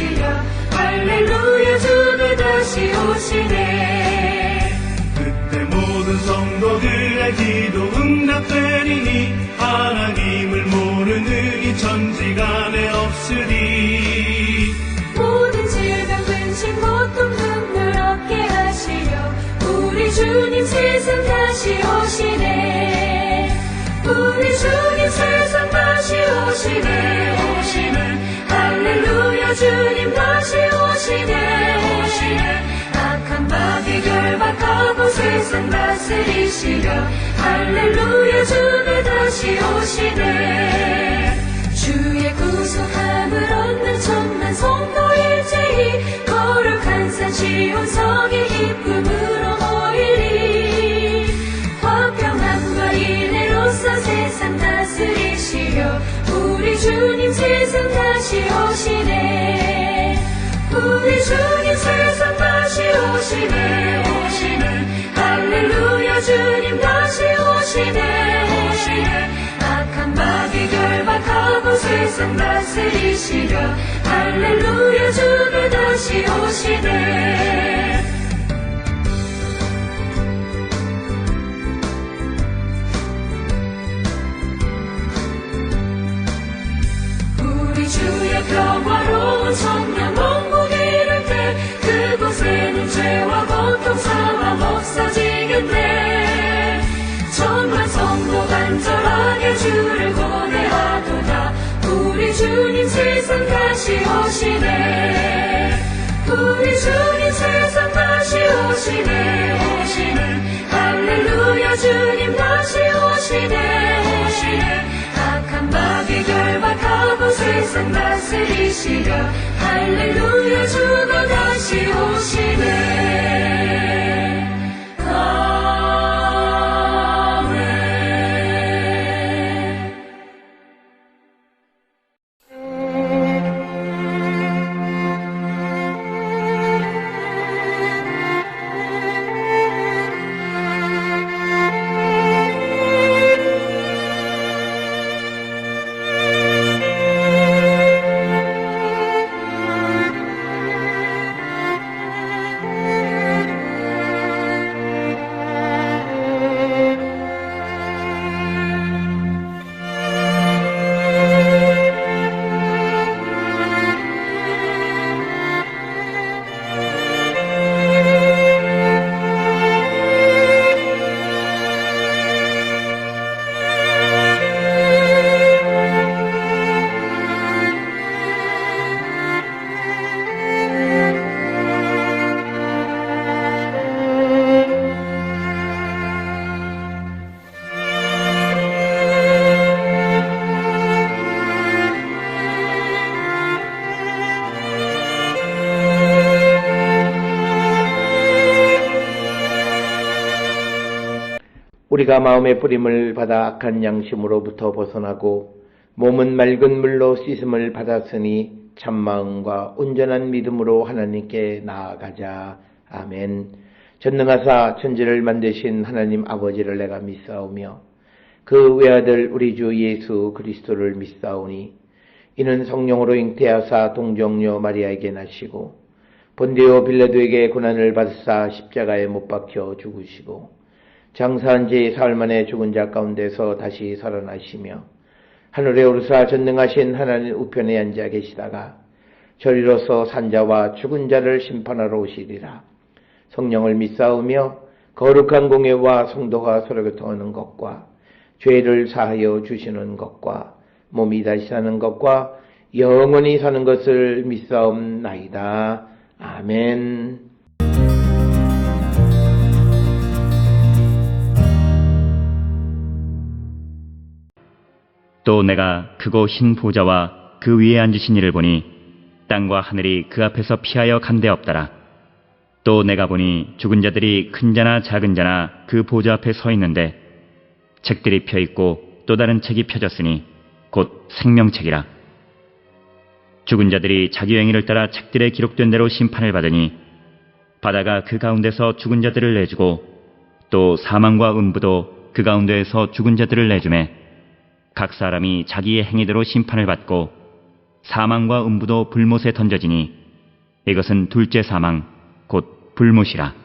다스리시려 할렐루야 주가 다시 오시네. 그때 모든 성도들의 기도 응답되리니 하나님을 모르는 이 천지간에 없으리. 모든 질병 근심 고통 눈물 없게 하시려 우리 주님 세상 다시 오시네. 우리 주님 세상 다시 오시네. 할렐루야 주님 다시 오시네. 악한 마귀 결박하고 세상 다스리시려 할렐루야 주가 다시 오시네. 주의 구속함을 얻는 천만 성도 일제히 거룩한 산 시온 성의 기쁨으로 모이리. 화평함과 인애로서 세상 다스리시려 우리 주님 세상 다시 오시네. 우리 주님 세상 다시 오시네. 할렐루야 주님 다시 오시네. 악한 마귀 결박하고 세상 다스리시려 할렐루야 주가 다시 오시네. 우리 주의 평화로운 천년 왕국 이룰 때 그곳에는 죄와 고통 사망 없어지겠네. 천만 성도 간절하게 주를 고대하도다. 우리 주님 세상 다시 오시네. 우리 주님 세상 다시 오시네. 할렐루야 주님 다시 오시네. 악한 마귀 결박하고 세상 다스리시려 할렐루야 주가 다시 오시네. 아멘. 우리가 마음의 뿌림을 받아 악한 양심으로부터 벗어나고 몸은 맑은 물로 씻음을 받았으니 참마음과 온전한 믿음으로 하나님께 나아가자. 아멘. 전능하사 천지를 만드신 하나님 아버지를 내가 믿사오며 그 외아들 우리 주 예수 그리스도를 믿사오니 이는 성령으로 잉태하사 동정녀 마리아에게 나시고 본디오 빌라도에게 고난을 받으사 십자가에 못 박혀 죽으시고 장사한 지 사흘 만에 죽은 자 가운데서 다시 살아나시며 하늘에 오르사 전능하신 하나님 우편에 앉아 계시다가 저리로서 산자와 죽은 자를 심판하러 오시리라. 성령을 믿사오며 거룩한 공예와 성도가 서로 교통하는 것과 죄를 사하여 주시는 것과 몸이 다시 사는 것과 영원히 사는 것을 믿사옵나이다. 아멘. 또 내가 크고 흰 보좌와 그 위에 앉으신 이를 보니 땅과 하늘이 그 앞에서 피하여 간데 없더라. 또 내가 보니 죽은 자들이 큰 자나 작은 자나 그 보좌 앞에 서 있는데 책들이 펴 있고 또 다른 책이 펴졌으니 곧 생명책이라. 죽은 자들이 자기 행위를 따라 책들에 기록된 대로 심판을 받으니 바다가 그 가운데서 죽은 자들을 내주고 또 사망과 음부도 그 가운데에서 죽은 자들을 내주매 각 사람이 자기의 행위대로 심판을 받고 사망과 음부도 불못에 던져지니 이것은 둘째 사망 곧 불못이라.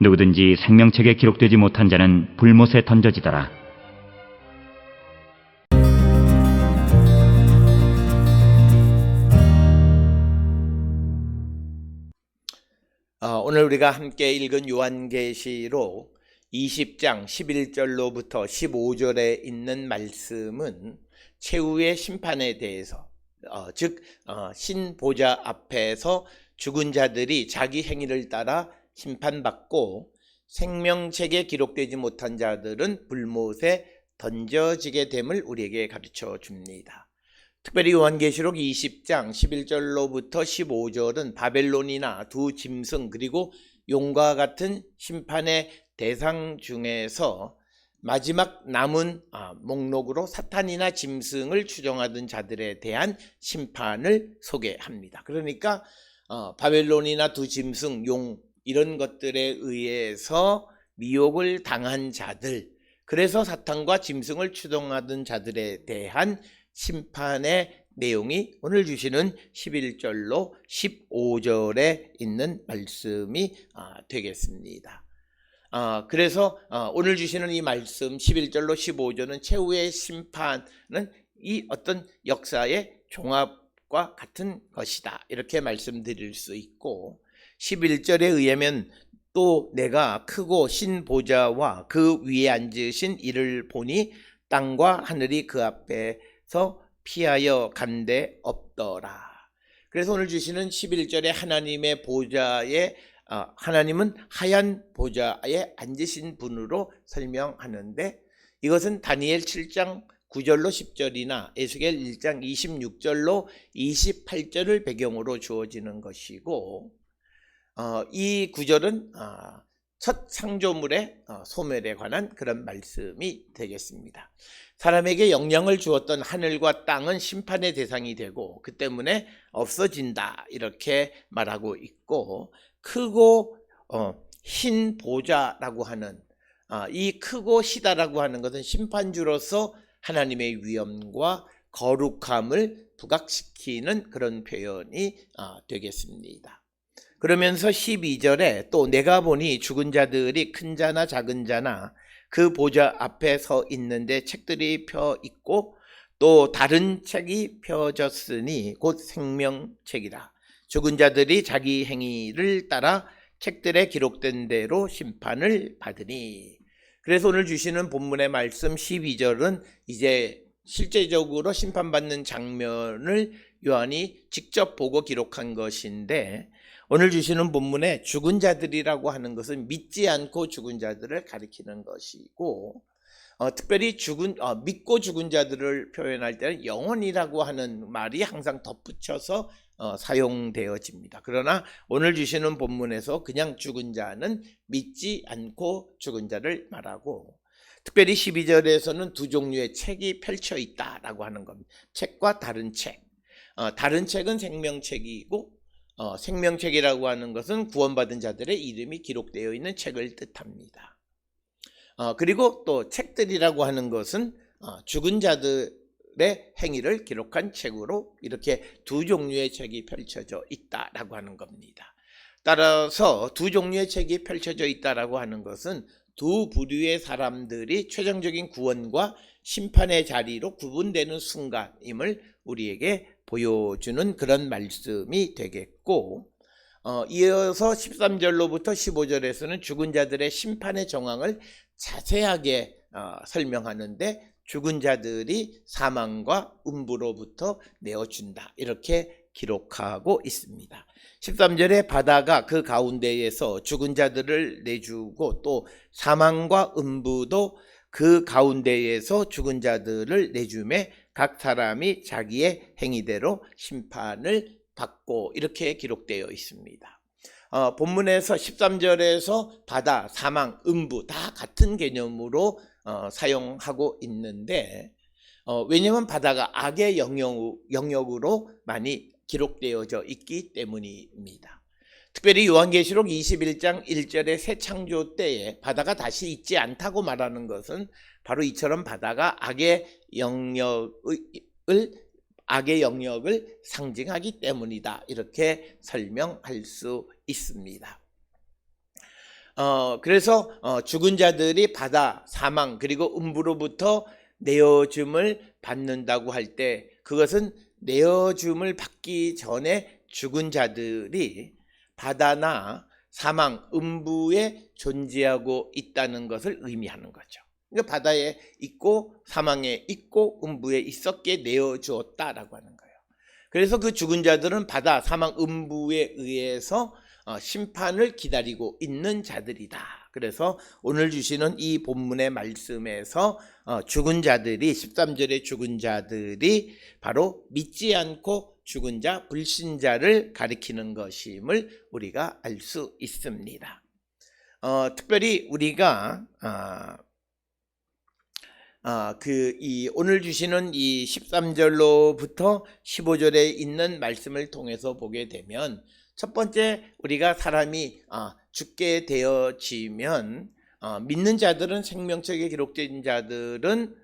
누구든지 생명책에 기록되지 못한 자는 불못에 던져지더라. 오늘 우리가 함께 읽은 요한계시록 20장 11절로부터 15절에 있는 말씀은 최후의 심판에 대해서 즉 신보좌 앞에서 죽은 자들이 자기 행위를 따라 심판받고 생명책에 기록되지 못한 자들은 불못에 던져지게 됨을 우리에게 가르쳐 줍니다. 특별히 요한계시록 20장 11절로부터 15절은 바벨론이나 두 짐승 그리고 용과 같은 심판의 대상 중에서 마지막 남은 목록으로 사탄이나 짐승을 추종하던 자들에 대한 심판을 소개합니다. 그러니까 바벨론이나 두 짐승, 용 이런 것들에 의해서 미혹을 당한 자들, 그래서 사탄과 짐승을 추종하던 자들에 대한 심판의 내용이 오늘 주시는 11절로 15절에 있는 말씀이 되겠습니다. 그래서 오늘 주시는 이 말씀 11절로 15절은 최후의 심판은 이 어떤 역사의 종합과 같은 것이다, 이렇게 말씀드릴 수 있고, 11절에 의하면 또 내가 크고 신 보좌와 그 위에 앉으신 이를 보니 땅과 하늘이 그 앞에서 피하여 간데 없더라. 그래서 오늘 주시는 11절에 하나님의 보좌에 하나님은 하얀 보좌에 앉으신 분으로 설명하는데, 이것은 다니엘 7장 9절로 10절이나 에스겔 1장 26절로 28절을 배경으로 주어지는 것이고, 이 구절은 첫 창조물의 소멸에 관한 그런 말씀이 되겠습니다. 사람에게 영향을 주었던 하늘과 땅은 심판의 대상이 되고 그 때문에 없어진다, 이렇게 말하고 있고, 크고 흰 보좌라고 하는 이 크고 시다라고 하는 것은 심판주로서 하나님의 위엄과 거룩함을 부각시키는 그런 표현이 되겠습니다. 그러면서 12절에 또 내가 보니 죽은 자들이 큰 자나 작은 자나 그 보좌 앞에 서 있는데 책들이 펴 있고 또 다른 책이 펴졌으니 곧 생명책이라. 죽은 자들이 자기 행위를 따라 책들에 기록된 대로 심판을 받으니. 그래서 오늘 주시는 본문의 말씀 12절은 이제 실제적으로 심판받는 장면을 요한이 직접 보고 기록한 것인데, 오늘 주시는 본문에 죽은 자들이라고 하는 것은 믿지 않고 죽은 자들을 가리키는 것이고, 특별히 믿고 죽은 자들을 표현할 때는 영혼이라고 하는 말이 항상 덧붙여서 사용되어집니다. 그러나 오늘 주시는 본문에서 그냥 죽은 자는 믿지 않고 죽은 자를 말하고, 특별히 12절에서는 두 종류의 책이 펼쳐 있다라고 하는 겁니다. 책과 다른 책. 다른 책은 생명책이고, 생명책이라고 하는 것은 구원받은 자들의 이름이 기록되어 있는 책을 뜻합니다. 그리고 또 책들이라고 하는 것은 죽은 자들의 행위를 기록한 책으로 이렇게 두 종류의 책이 펼쳐져 있다라고 하는 겁니다. 따라서 두 종류의 책이 펼쳐져 있다라고 하는 것은 두 부류의 사람들이 최종적인 구원과 심판의 자리로 구분되는 순간임을 우리에게 보여주는 그런 말씀이 되겠고, 이어서 13절로부터 15절에서는 죽은 자들의 심판의 정황을 자세하게 설명하는데, 죽은 자들이 사망과 음부로부터 내어준다, 이렇게 기록하고 있습니다. 13절에 바다가 그 가운데에서 죽은 자들을 내주고 또 사망과 음부도 그 가운데에서 죽은 자들을 내주매 각 사람이 자기의 행위대로 심판을 받고, 이렇게 기록되어 있습니다. 본문에서 13절에서 바다, 사망, 음부 다 같은 개념으로 사용하고 있는데, 왜냐하면 바다가 악의 영역으로 많이 기록되어져 있기 때문입니다. 특별히 요한계시록 21장 1절의 새 창조 때에 바다가 다시 있지 않다고 말하는 것은 바로 이처럼 바다가 악의 영역을 악의 영역을 상징하기 때문이다. 이렇게 설명할 수 있습니다. 그래서 죽은 자들이 바다, 사망 그리고 음부로부터 내어줌을 받는다고 할 때 그것은 내어줌을 받기 전에 죽은 자들이 바다나 사망, 음부에 존재하고 있다는 것을 의미하는 거죠. 그러니까 바다에 있고 사망에 있고 음부에 있었기에 내어주었다라고 하는 거예요. 그래서 그 죽은 자들은 바다, 사망, 음부에 의해서 심판을 기다리고 있는 자들이다. 그래서 오늘 주시는 이 본문의 말씀에서 죽은 자들이 13절의 죽은 자들이 바로 믿지 않고 죽은 자, 불신자를 가리키는 것임을 우리가 알 수 있습니다. 특별히 우리가 오늘 주시는 이 13절로부터 15절에 있는 말씀을 통해서 보게 되면 첫 번째 우리가 사람이 죽게 되어지면 믿는 자들은 생명책에 기록된 자들은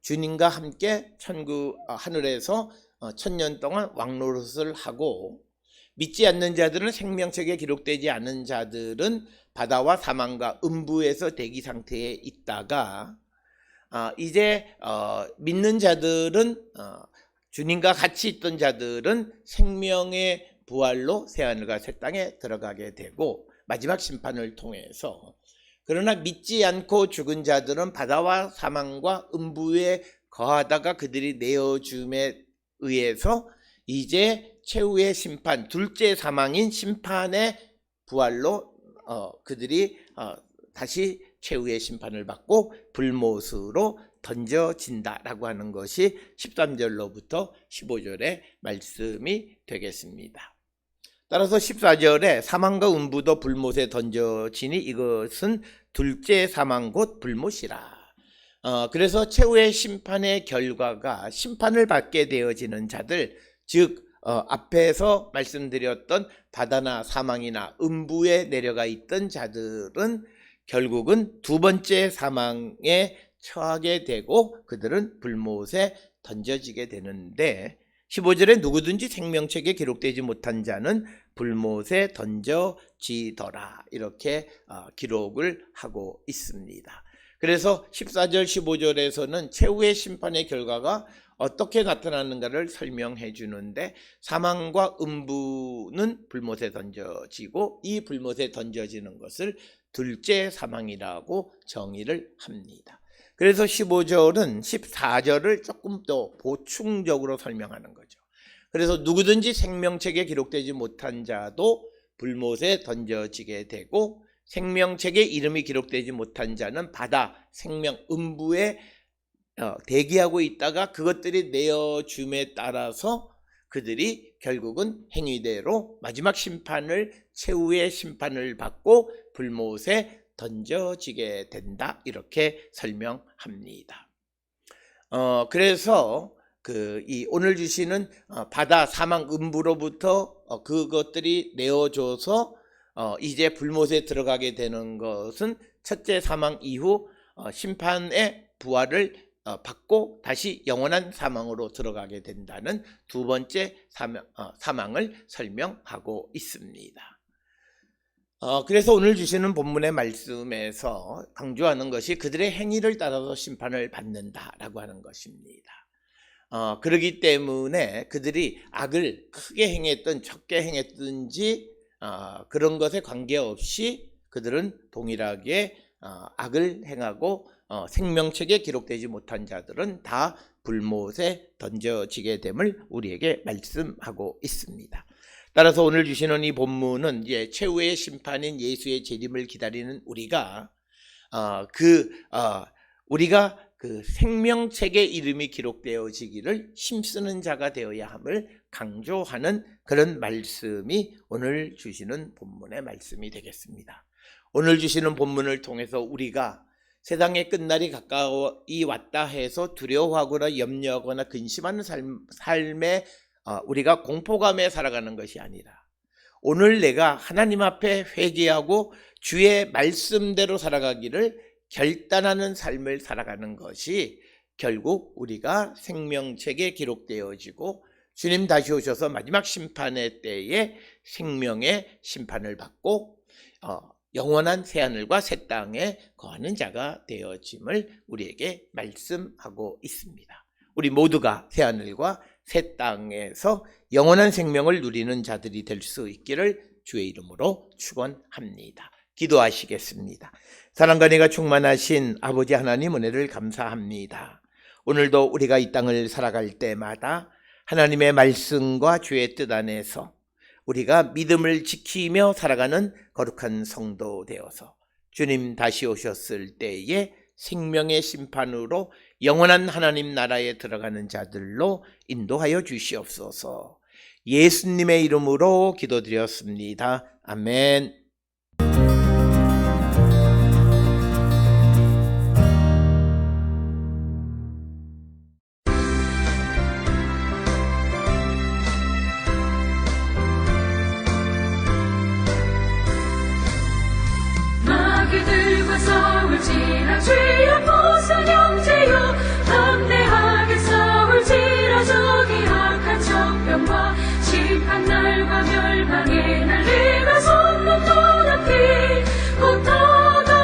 주님과 함께 천국 하늘에서 천년 동안 왕노릇을 하고 믿지 않는 자들은 생명책에 기록되지 않은 자들은 바다와 사망과 음부에서 대기 상태에 있다가 이제 믿는 자들은 주님과 같이 있던 자들은 생명의 부활로 새하늘과 새 땅에 들어가게 되고 마지막 심판을 통해서 그러나 믿지 않고 죽은 자들은 바다와 사망과 음부에 거하다가 그들이 내어줌에 의해서 이제 최후의 심판, 둘째 사망인 심판의 부활로 그들이 다시 최후의 심판을 받고 불못으로 던져진다라고 하는 것이 13절로부터 15절의 말씀이 되겠습니다. 따라서 14절에 사망과 음부도 불못에 던져지니 이것은 둘째 사망 곧 불못이라. 그래서 최후의 심판의 결과가 심판을 받게 되어지는 자들, 즉 앞에서 말씀드렸던 바다나 사망이나 음부에 내려가 있던 자들은 결국은 두 번째 사망에 처하게 되고 그들은 불못에 던져지게 되는데 15절에 누구든지 생명책에 기록되지 못한 자는 불못에 던져지더라 이렇게 기록을 하고 있습니다. 그래서 14절 15절에서는 최후의 심판의 결과가 어떻게 나타나는가를 설명해 주는데 사망과 음부는 불못에 던져지고 이 불못에 던져지는 것을 둘째 사망이라고 정의를 합니다. 그래서 15절은 14절을 조금 더 보충적으로 설명하는 거죠. 그래서 누구든지 생명책에 기록되지 못한 자도 불못에 던져지게 되고 생명책에 이름이 기록되지 못한 자는 바다, 생명, 음부에 대기하고 있다가 그것들이 내어줌에 따라서 그들이 결국은 행위대로 마지막 심판을 최후의 심판을 받고 불못에 던져지게 된다 이렇게 설명합니다. 그래서 이 오늘 주시는 바다, 사망, 음부로부터 그것들이 내어줘서 이제 불못에 들어가게 되는 것은 첫째 사망 이후 심판의 부활을 받고 다시 영원한 사망으로 들어가게 된다는 두 번째 사망을 설명하고 있습니다. 그래서 오늘 주시는 본문의 말씀에서 강조하는 것이 그들의 행위를 따라서 심판을 받는다라고 하는 것입니다. 그렇기 때문에 그들이 악을 크게 행했든 적게 행했든지 그런 것에 관계없이 그들은 동일하게 악을 행하고 생명책에 기록되지 못한 자들은 다 불못에 던져지게 됨을 우리에게 말씀하고 있습니다. 따라서 오늘 주시는 이 본문은 이제 최후의 심판인 예수의 재림을 기다리는 우리가 우리가 그 생명책에 이름이 기록되어지기를 힘쓰는 자가 되어야 함을 강조하는 그런 말씀이 오늘 주시는 본문의 말씀이 되겠습니다. 오늘 주시는 본문을 통해서 우리가 세상의 끝날이 가까이 왔다 해서 두려워하거나 염려하거나 근심하는 삶에 우리가 공포감에 살아가는 것이 아니라 오늘 내가 하나님 앞에 회개하고 주의 말씀대로 살아가기를 결단하는 삶을 살아가는 것이 결국 우리가 생명책에 기록되어지고 주님 다시 오셔서 마지막 심판의 때에 생명의 심판을 받고 영원한 새하늘과 새 땅에 거하는 자가 되어짐을 우리에게 말씀하고 있습니다. 우리 모두가 새하늘과 새 땅에서 영원한 생명을 누리는 자들이 될 수 있기를 주의 이름으로 축원합니다. 기도하시겠습니다. 사랑과 은혜가 충만하신 아버지 하나님 은혜를 감사합니다. 오늘도 우리가 이 땅을 살아갈 때마다 하나님의 말씀과 주의 뜻 안에서 우리가 믿음을 지키며 살아가는 거룩한 성도 되어서 주님 다시 오셨을 때에 생명의 심판으로 영원한 하나님 나라에 들어가는 자들로 인도하여 주시옵소서. 예수님의 이름으로 기도드렸습니다. 아멘. 마귀들과 싸울지라 주여 보선 형제여 담대하게 싸울지라 저기 악한 적병과 심판날과 멸망의 날 내가 손목 높이 곧 다가오리라.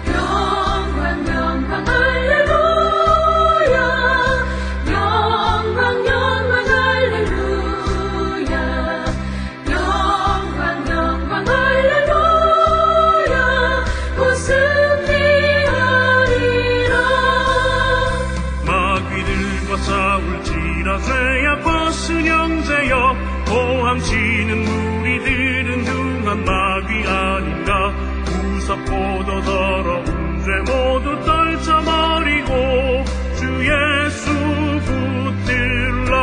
영광 영광 할렐루야. 영광 영광 할렐루야. 영광 영광 할렐루야. 곧 승리하리라. 마귀들과 싸울지라 죄야 벗은 형제여 도망치는 무리들은 흉한 마귀 아닌가. 무섭고도 더러운 죄 모두 떨쳐버리고 주 예수 붙들라.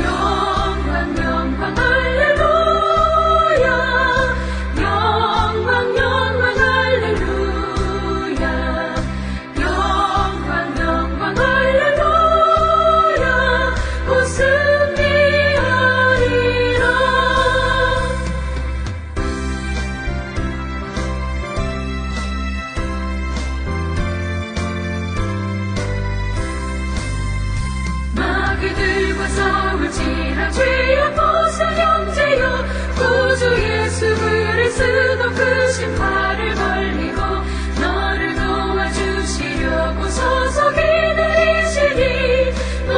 영광 영광 할렐루야. 영광 영광 할렐루야. 영광 영광 할렐루야. 곧 승리하리라. 마귀들과 싸울지라 주여 보선 형제여 구주 예수 그리스도 그 신발을 벌리고 너를 도와주시려고 서서 기다리시니 너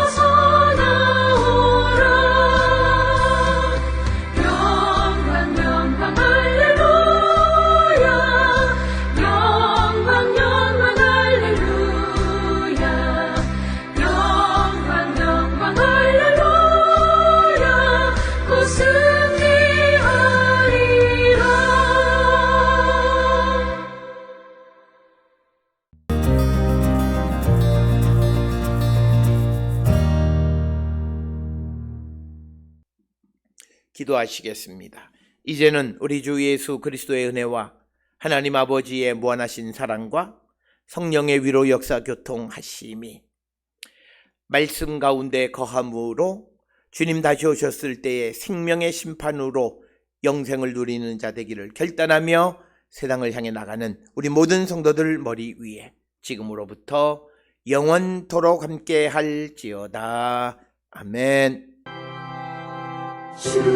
어서 나오라. 영광 영광 할렐루야. 영광 영광 할렐루야. 영광 영광 할렐루야. 곧 승리하리라. 기도하시겠습니다. 이제는 우리 주 예수 그리스도의 은혜와 하나님 아버지의 무한하신 사랑과 성령의 위로 역사 교통하심이 말씀 가운데 거함으로 주님 다시 오셨을 때의 생명의 심판으로 영생을 누리는 자 되기를 결단하며 세상을 향해 나가는 우리 모든 성도들 머리 위에 지금으로부터 영원토록 함께 할지어다. 아멘. 주로